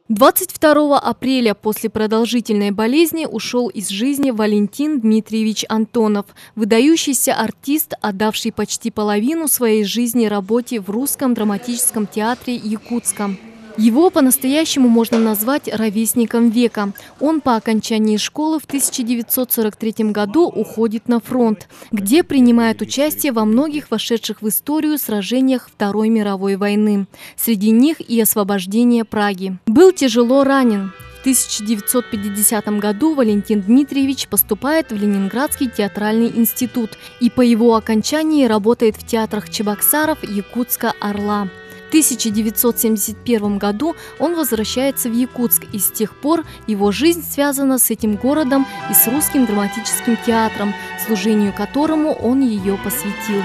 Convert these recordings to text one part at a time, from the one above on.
22 апреля после продолжительной болезни ушел из жизни Валентин Дмитриевич Антонов, выдающийся артист, отдавший почти половину своей жизни работе в Русском драматическом театре Якутском. Его по-настоящему можно назвать ровесником века. Он по окончании школы в 1943 году уходит на фронт, где принимает участие во многих вошедших в историю сражениях Второй мировой войны. Среди них и освобождение Праги. Был тяжело ранен. В 1950 году Валентин Дмитриевич поступает в Ленинградский театральный институт и по его окончании работает в театрах Чебоксаров, Якутска, Орла. В 1971 году он возвращается в Якутск, и с тех пор его жизнь связана с этим городом и с Русским драматическим театром, служению которому он ее посвятил.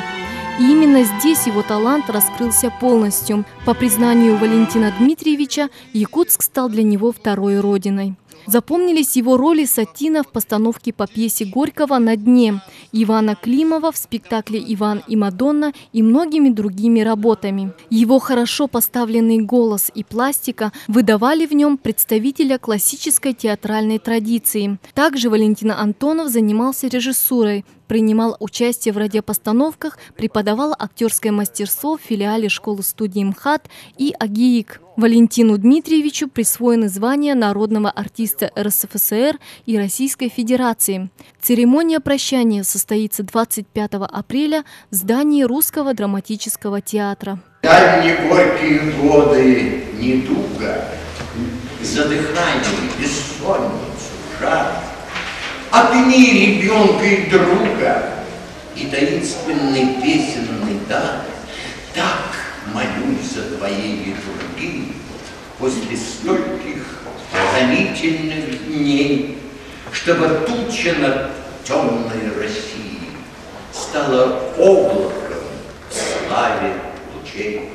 И именно здесь его талант раскрылся полностью. По признанию Валентина Дмитриевича, Якутск стал для него второй родиной. Запомнились его роли Сатина в постановке по пьесе Горького «На дне», Ивана Климова в спектакле «Иван и Мадонна» и многими другими работами. Его хорошо поставленный голос и пластика выдавали в нем представителя классической театральной традиции. Также Валентин Антонов занимался режиссурой, принимал участие в радиопостановках, преподавал актерское мастерство в филиале школы-студии МХАТ и АГИИК. Валентину Дмитриевичу присвоены звания народного артиста РСФСР и Российской Федерации. Церемония прощания состоится 25 апреля в здании Русского драматического театра. Дальние горькие годы недуга, задыхание, бессонницу, жар. Отныне ребенка и друга и таинственный песенный дар. Так молюсь за твоей литургии после стольких томительных дней, чтобы туча над темной Россией стала облаком в славе лучей.